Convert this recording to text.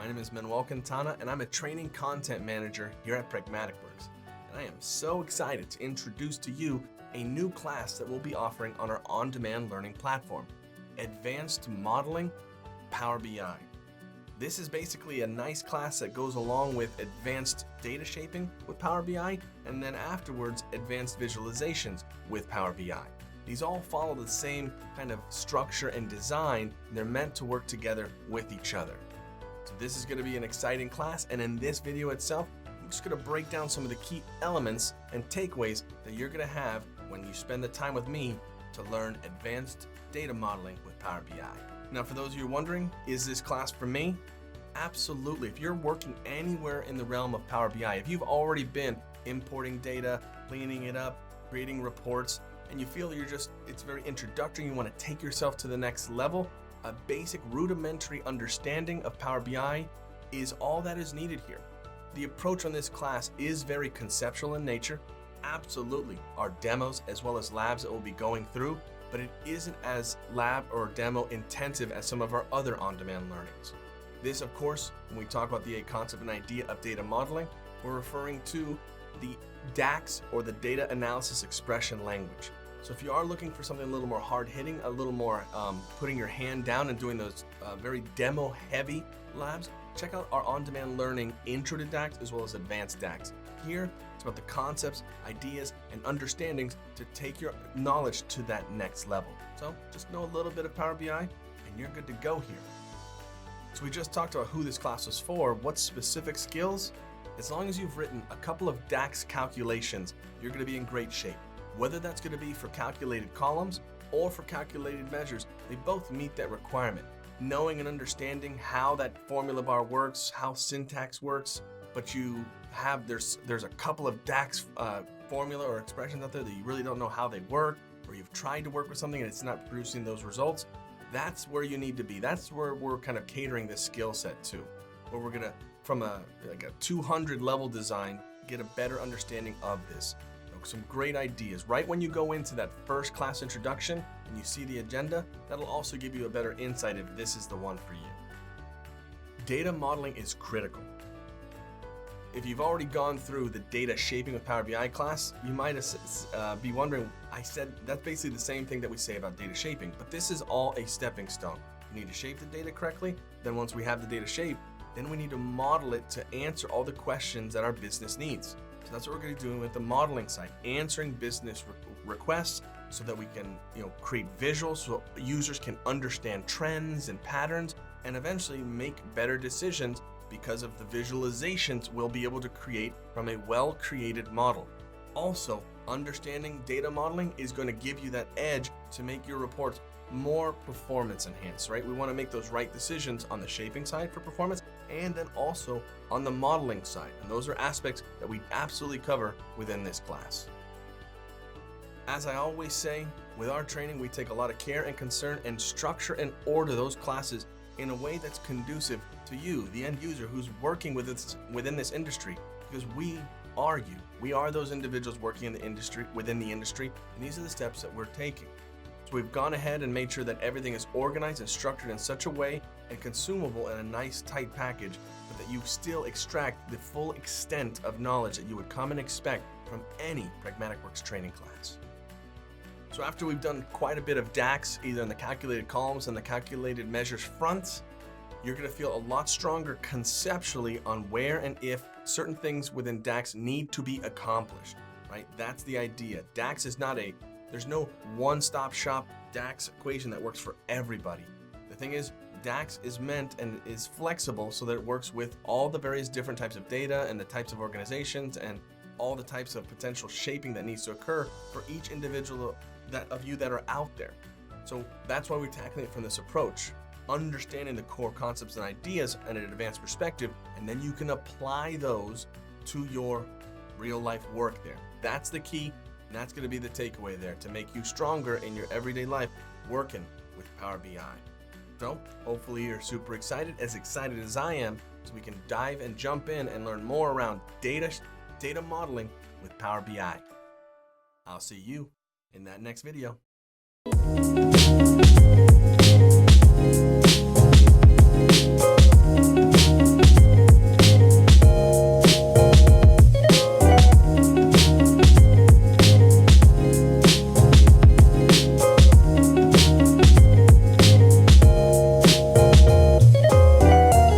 My name is Manuel Quintana, and I'm a training content manager here at PragmaticWorks. And I am so excited to introduce to you a new class that we'll be offering on our on-demand learning platform, Advanced Modeling Power BI. This is basically a nice class that goes along with advanced data shaping with Power BI, and then afterwards, advanced visualizations with Power BI. These all follow the same kind of structure and design, and they're meant to work together with each other. So this is going to be an exciting class, and in this video itself, I'm just going to break down some of the key elements and takeaways that you're going to have when you spend the time with me to learn advanced data modeling with Power BI. Now, for those of you wondering, is this class for me? Absolutely. If you're working anywhere in the realm of Power BI, if you've already been importing data, cleaning it up, creating reports, and you feel it's very introductory, you want to take yourself to the next level, a basic rudimentary understanding of Power BI is all that is needed here. The approach on this class is very conceptual in nature. Absolutely, our demos as well as labs that we'll be going through, but it isn't as lab or demo intensive as some of our other on-demand learnings. This, of course, when we talk about the concept and idea of data modeling, we're referring to the DAX, or the Data Analysis Expression Language. So if you are looking for something a little more hard-hitting, a little more putting your hand down and doing those very demo-heavy labs, check out our on-demand learning Intro to DAX as well as Advanced DAX. Here, it's about the concepts, ideas, and understandings to take your knowledge to that next level. So just know a little bit of Power BI, and you're good to go here. So we just talked about who this class was for, what specific skills. As long as you've written a couple of DAX calculations, you're going to be in great shape. Whether that's going to be for calculated columns or for calculated measures, they both meet that requirement. Knowing and understanding how that formula bar works, how syntax works, but you have there's a couple of DAX formula or expressions out there that you really don't know how they work, or you've tried to work with something and it's not producing those results. That's where you need to be. That's where we're kind of catering this skill set to, where we're gonna, from a 200 level design, get a better understanding of this. Some great ideas. Right when you go into that first class introduction and you see the agenda, that'll also give you a better insight if this is the one for you. Data modeling is critical. If you've already gone through the data shaping with Power BI class, you might be wondering, I said that's basically the same thing that we say about data shaping, but this is all a stepping stone. You need to shape the data correctly. Then once we have the data shaped, then we need to model it to answer all the questions that our business needs. So that's what we're going to be doing with the modeling side, answering business requests so that we can create visuals so users can understand trends and patterns and eventually make better decisions because of the visualizations we'll be able to create from a well-created model. Also, understanding data modeling is going to give you that edge to make your reports more performance enhanced, right? We want to make those right decisions on the shaping side for performance and then also on the modeling side. And those are aspects that we absolutely cover within this class. As I always say, with our training, we take a lot of care and concern and structure and order those classes in a way that's conducive to you, the end user who's working within this industry, because we are you. We are those individuals working in the industry, within the industry, and these are the steps that we're taking. So we've gone ahead and made sure that everything is organized and structured in such a way and consumable in a nice tight package, but that you still extract the full extent of knowledge that you would come and expect from any PragmaticWorks training class. So after we've done quite a bit of DAX, either in the calculated columns and the calculated measures fronts, you're going to feel a lot stronger conceptually on where and if certain things within DAX need to be accomplished, right? That's the idea. DAX is not there's no one-stop shop DAX equation that works for everybody. The thing is, DAX is meant and is flexible so that it works with all the various different types of data and the types of organizations and all the types of potential shaping that needs to occur for each individual of you that are out there. So that's why we're tackling it from this approach, understanding the core concepts and ideas in an advanced perspective, and then you can apply those to your real life work there. That's the key, and that's going to be the takeaway there to make you stronger in your everyday life working with Power BI. So hopefully you're super excited as I am, so we can dive and jump in and learn more around data modeling with Power BI. I'll see you in that next video.